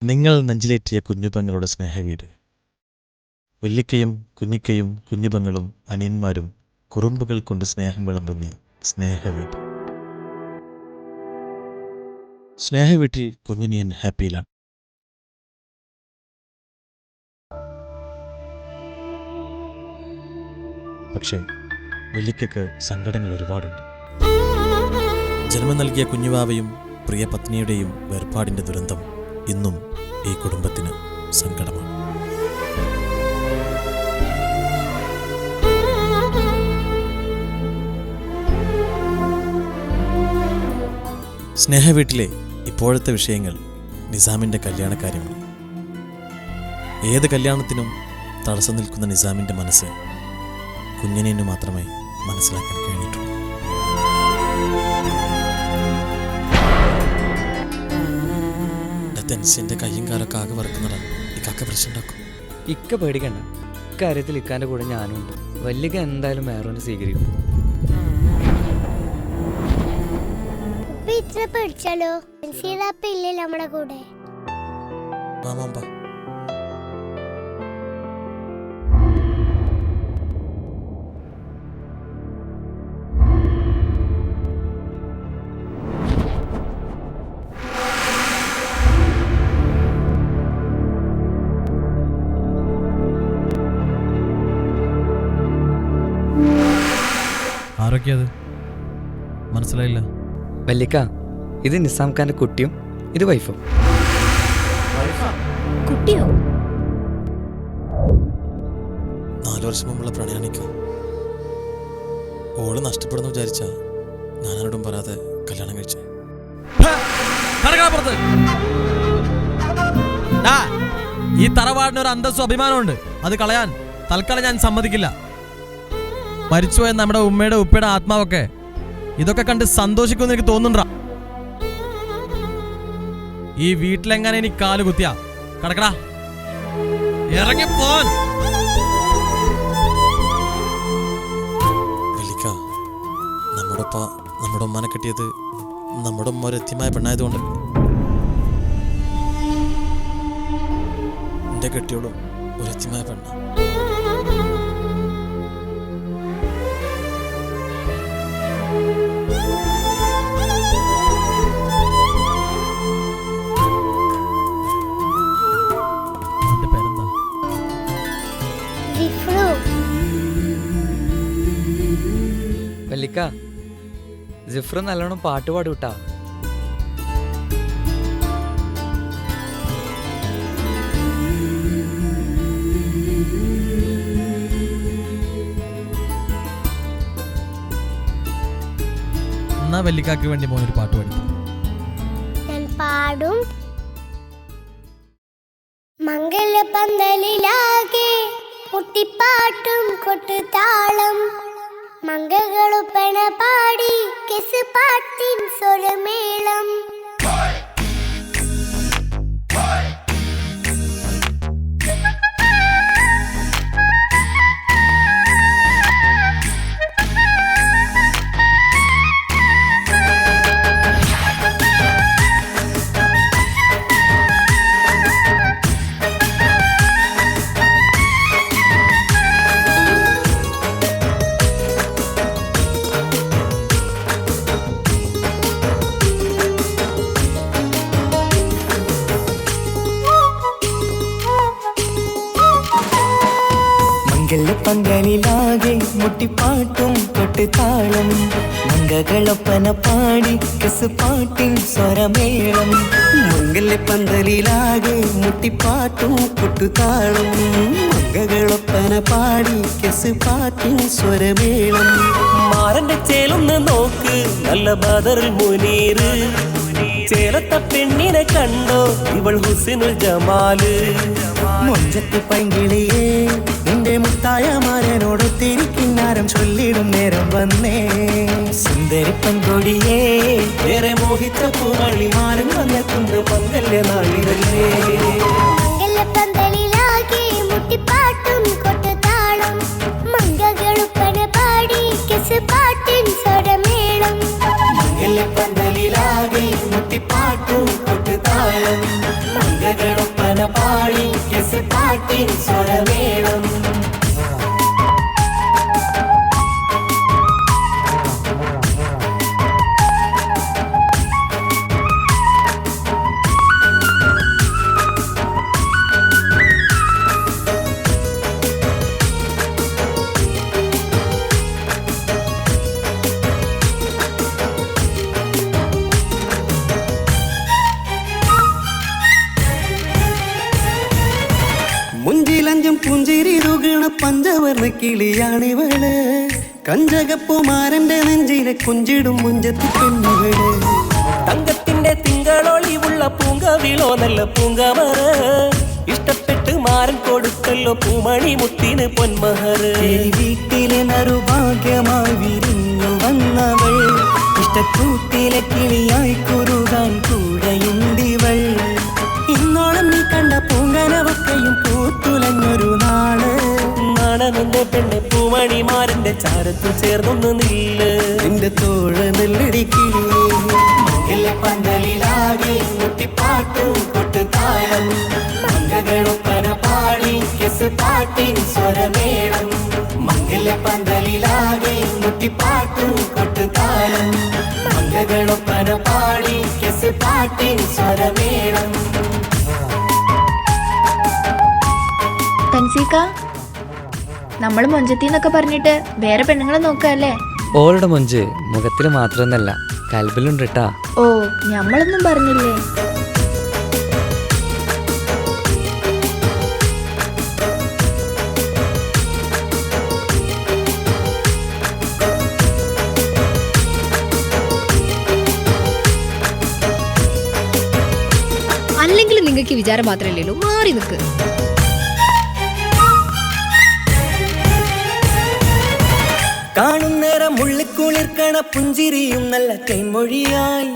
നിങ്ങൾ നെഞ്ചിലേറ്റിയ കുഞ്ഞുപെങ്ങളുടെ സ്നേഹവീട്. വല്ലിക്കയും കുഞ്ഞിക്കയും കുഞ്ഞുപെങ്ങളും അനിയന്മാരും കുറുമ്പുകൾ കൊണ്ട് സ്നേഹം വിളമ്പുന്ന സ്നേഹവീട്. സ്നേഹവീട്ടിൽ കുഞ്ഞിനിയൻ ഹാപ്പിയിലാണ്. പക്ഷേ വല്ലിക്കയ്ക്ക് സങ്കടങ്ങൾ ഒരുപാടുണ്ട്. ജന്മം നൽകിയ കുഞ്ഞുവാവയും പ്രിയ പത്നിയുടെയും വേർപാടിൻ്റെ ദുരന്തം ഇന്നും ഈ കുടുംബത്തിന് സങ്കടമാണ്. സ്നേഹവീട്ടിലെ ഇപ്പോഴത്തെ വിഷയങ്ങൾ നിസാമിൻ്റെ കല്യാണക്കാര്യമാണ്. ഏത് കല്യാണത്തിനും തടസ്സം നിൽക്കുന്ന നിസാമിൻ്റെ മനസ്സ് കുഞ്ഞിനു മാത്രമേ മനസ്സിലാക്കാൻ കഴിഞ്ഞിട്ടുള്ളൂ. തെൻസിന്റെ കയ്യും കാലൊക്കെ ആകെ വറക്കുന്നതാണ്. ഇക്കാക്ക പ്രശ്നം ഉണ്ടാക്കും. ഇക്ക പേടിക്കണ്ട, ഇക്കാര്യത്തിൽ ഇക്കാന്റെ കൂടെ ഞാനും ഉണ്ട്. വല്ലിക എന്തായാലും മേറോനെ സ്വീകരിക്കും. പേടിച്ചാലോ? ഇല്ലേ നമ്മുടെ കൂടെ? ആരൊക്കെയത് മനസ്സിലായില്ല. വല്ലിക്ക, ഇത് നിസാം ഖാന്റെ കുട്ടിയും ഇത് വൈഫും. കുട്ടിയോ? 4 വർഷം മുമ്പുള്ള പ്രണയാണിക്ക. ഓള് നഷ്ടപ്പെടുന്നു വിചാരിച്ച ഞാനാരോടും പറയാതെ കല്യാണം കഴിച്ചു. ഈ തറവാടിനൊരു അന്തസ്സും അഭിമാനമുണ്ട്. അത് കളയാൻ തൽക്കാലം ഞാൻ സമ്മതിക്കില്ല. മരിച്ചുപോയ നമ്മുടെ ഉമ്മയുടെ ഉപ്പയുടെ ആത്മാവൊക്കെ ഇതൊക്കെ കണ്ട് സന്തോഷിക്കുമെന്ന് എനിക്ക് തോന്നുന്നുണ്ടാ. ഈ വീട്ടിലെങ്ങനെ എനിക്ക് കാല് കുത്തിയാ കടക്കടാ, ഇറങ്ങിപ്പോൻ. നമ്മുടെ ഉമ്മാനെ കിട്ടിയത് നമ്മുടെ ഉമ്മ ഒരു എത്തിയമായ പെണ്ണായതുകൊണ്ട്. എന്റെ കെട്ടിയോളും ഒരു എത്തിയമായ പെണ്ണ. വല്ലിക്ക, ജിഫ്ര നല്ലോണം പാട്ട് പാടൂട്ടാ. എന്നാ വല്ലിക്കാക്ക് വേണ്ടി മോനൊരു പാട്ട് പാടി. ഞാൻ പാടും. മംഗലപന്തലിലാകെ കുട്ടിപ്പാട്ടും കൊട്ടുതാളം, മംഗളുപ്പണ പാടി കെസ് പാട്ടിൻ സ്വരമേളം. പന്തലിലാകെ മുട്ടിപ്പാട്ടും കൊട്ടുതാളം, മംഗളൊപ്പന പാടി കെസ് പാട്ടിൻ സ്വരമേളം. മംഗലപ്പന്തലിലാകെ മുട്ടിപ്പാട്ടും കൊട്ടുതാളം, മംഗളൊപ്പന പാടി കെസ് പാട്ടിൻ സ്വരമേളം. മാറന്റെ ചേലൊന്ന് നോക്ക്, നല്ല ബദറുൽ മുനീറ്. ചേലത്തെ പെണ്ണിനെ കണ്ടോ, ഇവൾ ഹുസ്നുൽ ജമാല്. മൊഞ്ചത്തി പൈങ്കിളിയേ, നിന്റെ മുത്തായ മാരനോടൊത്തിരിക്കിന്നാരം ചൊല്ലിടും നേരം വന്നേ. സുന്ദരി പെൺകൊടിയേ, ഏറെ മോഹിച്ച പൂവള്ളിമാരൻ വന്നെത്തുന്ന മംഗല്യ നാളിതല്ലേ. മംഗലപന്തലിലാകെ മുട്ടിപ്പാട്ടും കൊട്ടുതാളം, മംഗളുപ്പന പാടി കെസ് പാട്ടിൻ സ്വരമേളം. മംഗലപന്തലിലാകെ മുട്ടിപ്പാട്ടും കൊട്ടുതാളം, മംഗളും സ്വരമേളം. മുഞ്ചിലഞ്ചും പുഞ്ചിരി തുകണ പഞ്ചവർണ്ണ കിളിയാണിവള്. കഞ്ചകപ്പുമാരന്റെ നെഞ്ചിലെ കുഞ്ചിടും മുഞ്ചത്തി പെണ്ണുകള്. തങ്കത്തിന്റെ തിങ്കളൊളിവുള്ള പൂങ്കവിളോ നല്ല പൂങ്കമറ. ഇഷ്ടപ്പെട്ട് മാരൻ കൊടുത്തല്ലോ പൂമണി മുത്തിന് പൊന്മഹർ. വീട്ടിലെ നറുഭാഗ്യമായി വിരിഞ്ഞു വന്നവൾ. ഇഷ്ടക്കൂട്ടിലെ കിളിയായി കുറുകാൻ കൂടെയുണ്ടിവൾ. ഇന്നോളം നീ കണ്ട പൂങ്കനവക്കയും പൂത്തുലഞ്ഞൊരു നാള്. നാണമെന്റെ പെണ്ണെ പൂമണിമാരന്റെ ചാരത്തു ചേർന്നൊന്ന് നില്ല്. നിന്റെ തോഴ നെല്ലടിക്കിളിയെ പന്തലിലാകെ മുട്ടിപ്പാട്ടും കൊട്ടുതാളം. മംഗളൊപ്പന പാടി കെസ് പാട്ടിൻ സ്വരമേളം. മംഗല പന്തലിലാകെ മുട്ടിപ്പാട്ടും കൊട്ടുതാളം. മംഗളൊപ്പന പാടി കെസ് പാട്ടിൻ സ്വരമേളം. തൻസീക്ക, നമ്മൾ മൊഞ്ചത്തിന്നൊക്കെ പറഞ്ഞിട്ട് വേറെ പെണ്ണുങ്ങളെ നോക്കല്ലേ? ഓളുടെ മൊഞ്ച് മുഖത്തിൽ മാത്രമൊന്നല്ല, കൽബിലുണ്ട് കേട്ടാ. ഓ, ഞമ്മളൊന്നും പറഞ്ഞില്ലേ? അല്ലെങ്കിൽ നിങ്ങൾക്ക് വിചാരം മാത്രമല്ലല്ലോ, മാറി നിൽക്ക്. കാണുന്നേരം ഉള്ളിക്കുളിർക്കണ പുഞ്ചിരിയും നല്ല കൈമൊഴിയായി.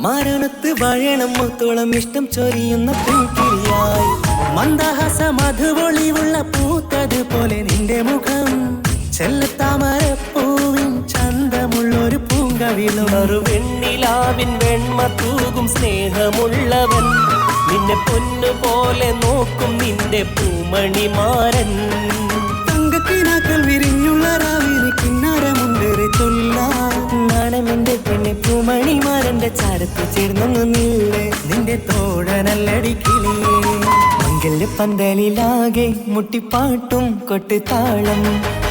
മാരണത്ത് വഴണം മുത്തോളം ഇഷ്ടം ചൊരിയുന്ന പൂക്കിരിയായി. മന്ദഹാസ മധുപൊളിവുള്ള പൂത്തത് പോലെ നിന്റെ മുഖം. ചെല്ലത്താമരപ്പൂവിൻ ചന്തമുള്ളൊരു പൂങ്കവിളൊരു. വെണ്ണിലാവിൻ വെണ്മ തൂകും സ്നേഹമുള്ളവൻ. നിന്നെ പൊന്നുപോലെ നോക്കും നിന്റെ പൂമണിമാരൻ. തങ്കക്കിനാക്കൾ വിരിഞ്ഞുള്ള രാവിലെ കിന്നാരമുണ്ടേറെ ചൊല്ലാണെന്റെ പെണ്ണെ പൂമണിമാരന്റെ ചാരത്ത് ചേർന്നൊന്ന് നില്ല്. നിന്റെ തോഴനല്ലടിക്കിളിയേ മംഗല്യ പന്തലിലാകെ മുട്ടിപ്പാട്ടും കൊട്ടുതാളം.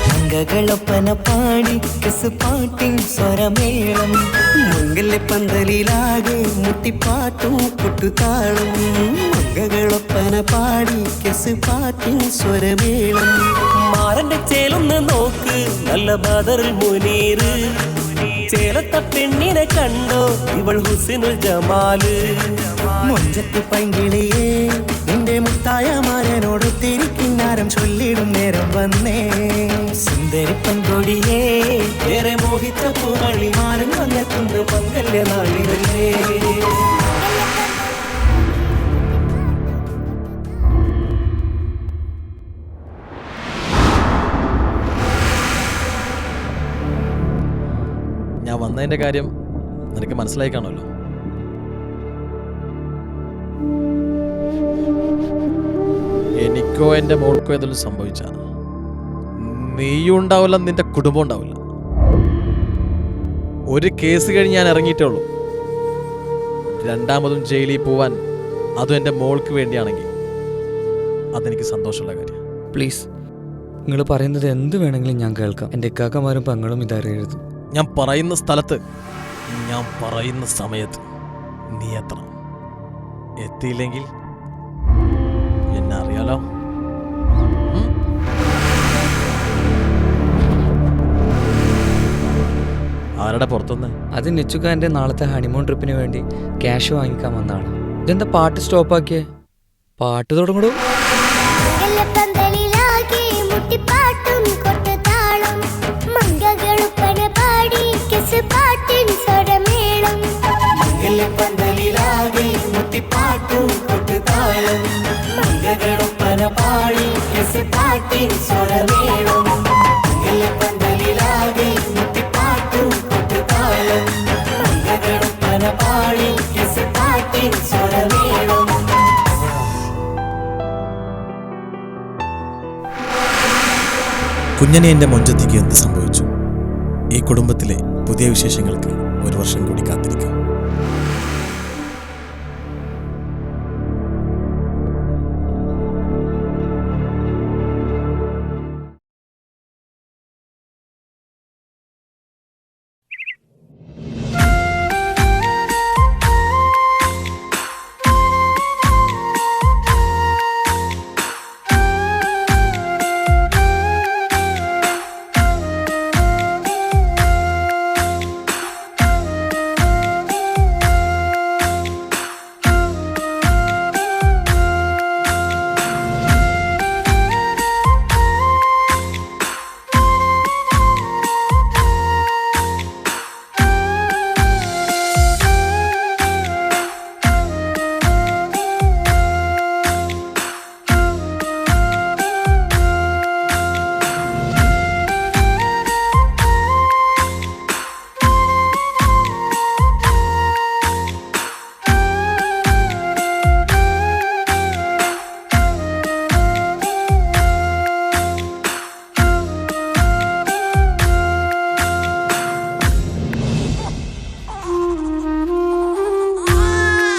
മംഗളൊപ്പന പാടി കെസ് പാട്ടിൻ സ്വരമേളം. മംഗല്യ പന്തലിലാകെ മുട്ടിപ്പാട്ടും കൊട്ടുതാളം. മംഗളൊപ്പന പാടി കെസ് പാട്ടിൻ സ്വരമേളം. മാറന്റെ ചേലൊന്ന് നോക്ക് നല്ല ബദറുൽ മുനീറ്. ചേലത്ത പെണ്ണിനെ കണ്ടോ ഇവൾ ഹുസ്നുൽ ജമാല്. മൊഞ്ചത്തി പൈങ്കിളിയേ നിന്റെ മുത്തായ മാരനോട് തിരിക്കിന്നാരം ചൊല്ലിടും നേരം വന്നേ. സുന്ദരി പെൺകൊടിയേ ഏറെ മോഹിച്ച പൂമണിമാരൻ വന്നെത്തുന്ന മംഗല്യ നാളിതല്ലേ. ഞാൻ വന്നതിന്റെ കാര്യം നിനക്ക് മനസ്സിലായി കാണുമല്ലോ. എനിക്കോ എൻ്റെ മോൾക്കോ ഏതെങ്കിലും സംഭവിച്ച നീയും ഉണ്ടാവില്ല, നിന്റെ കുടുംബം ഉണ്ടാവില്ല. ഒരു കേസ് കഴിഞ്ഞ് ഞാൻ ഇറങ്ങിയിട്ടേ ഉള്ളൂ. രണ്ടാമതും ജയിലിൽ പോവാൻ, അതും എൻ്റെ മോൾക്ക് വേണ്ടിയാണെങ്കിൽ അതെനിക്ക് സന്തോഷമുള്ള കാര്യം. പ്ലീസ്, നിങ്ങൾ പറയുന്നത് എന്ത് വേണമെങ്കിലും ഞാൻ കേൾക്കാം. എൻ്റെ ഇക്കാക്കമാരും പെങ്ങളും ഇതറിയരുത്. ഞാൻ പറയുന്ന സ്ഥലത്ത്, ഞാൻ പറയുന്ന സമയത്ത് നീ എത്തണം. എത്തിയില്ലെങ്കിൽ എന്നെ അറിയാലോ. ആരുടെ പുറത്തുനിന്ന്? അത് നിച്ചുക്കാൻ്റെ നാളത്തെ ഹണിമൂൺ ട്രിപ്പിന് വേണ്ടി ക്യാഷ് വാങ്ങിക്കാൻ വന്നതാണ്. ഇതെന്താ പാട്ട് സ്റ്റോപ്പാക്കിയേ? പാട്ട് തുടങ്ങൂ. മുട്ടിപ്പാട്ടും കൊട്ടുതാളം. മംഗളൊപ്പന പാടി കെസ് പാട്ടിൻ സ്വരമേളം. പന്തലിലാകെ മുട്ടിപ്പാട്ടും കൊട്ടുതാളം. മംഗളൊപ്പന പാടി കെസ് പാട്ടിൻ സ്വരമേളം. പന്തലിലാകെ മുട്ടിപ്പാട്ടും കൊട്ടുതാളം. മംഗളൊപ്പന പാടി കെസ് പാട്ടിൻ സ്വരമേളം. കുഞ്ഞനെ എൻ്റെ മൊഞ്ചത്തിക്ക് എന്ത് സംഭവിച്ചു? ഈ കുടുംബത്തിലെ പുതിയ വിശേഷങ്ങൾക്ക് 1 വർഷം കൂടി കാത്തിരിക്കാം.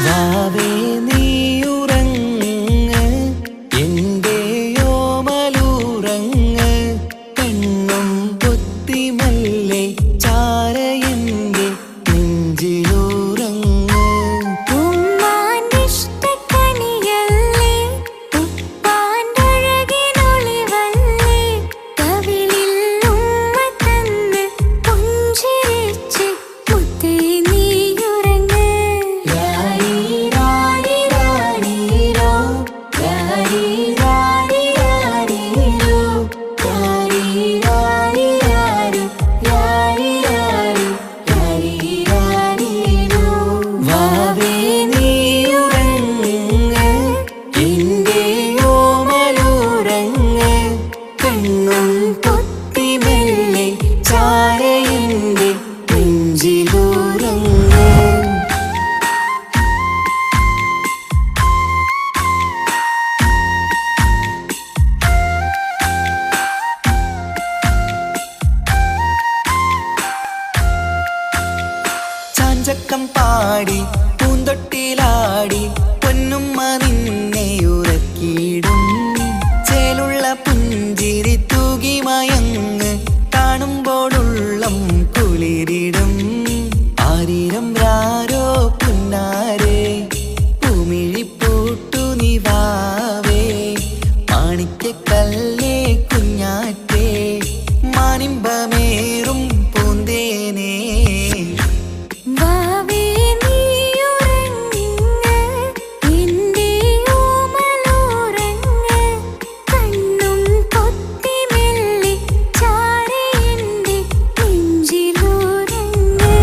വാവേ നീയുറങ്ങ് എൻ്റെ ഓമലുറങ്ങ് പെണ്ണും പൊത്തിമല്ലേ ചാരയൻ്റെ നെഞ്ചിലുറങ്ങ് ഉമ്മാന്റെ ഇഷ്ടക്കനിയല്ലേ ഉപ്പാന്റെ അഴകിനൊളിവല്ലേ കവിളിൽ ഉമ്മ തന്ന് പുഞ്ചിരിച്ച് മുത്തേ നീയുറങ്ങ് രാരീരാരീരാരീരോ രാരീരാരീരാരീരോ രാരീരാരീരാരു രാരീരാരു രാരീരാരീരോ വാവേ നീയുറങ്ങ് എൻ്റെ ഓമലുറങ്ങ് പെണ്ണും പൊത്തിമല്ലേ ചാരയൻ്റെ നെഞ്ചിലുറങ്ങ് ചാഞ്ചക്കം പാടി പൂന്തൊട്ടിലാടി പൊന്നുമ്മ നിന്നെ ഉറക്കിയിടും ചേലുള്ള പുഞ്ചിരി തൂകി മയങ്ങ് കാണുമ്പോഴുള്ളം കുളിരിടും ആരിരം രാരോ പുന്നാരേ പൂമിഴിപ്പൂട്ടു നിവാവേ മാണിക്കക്കല്ലേ കുഞ്ഞാറ്റേ മാനിമ്പമേറും പൂന്തേനേ വാവേ നീയുറങ്ങ് എൻ്റെ ഓമലുറങ്ങ് കണ്ണും പൊത്തിമെല്ലെ ചാരയൻ്റെ നെഞ്ചിലുറങ്ങ്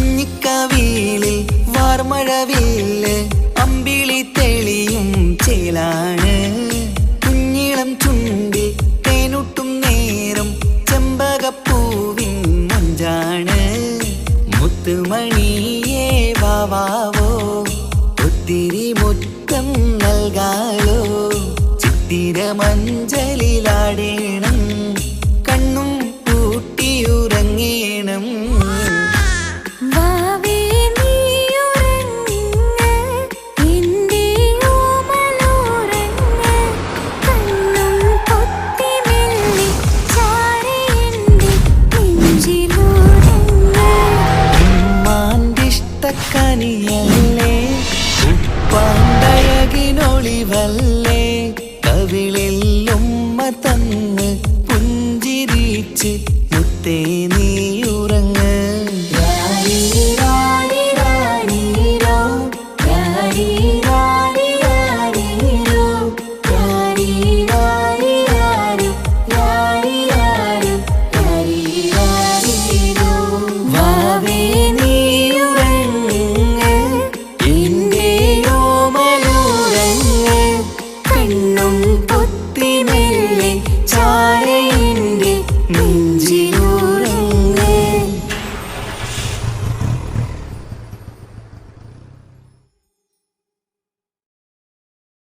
കുഞ്ഞിക്കവിളിൽ വാർമഴവില്ല് അമ്പിളി തെളിയും ചേലാണ് കുഞ്ഞിളം ചുണ്ടിൽ തേനൂട്ടും നേരം ചെമ്പകപ്പൂവിൻ മൊഞ്ചാണ് മുത്തുമണിയേ വാവാവോ ഒത്തിരി മുത്തം നൽകാലോ ചിത്തിര മഞ്ച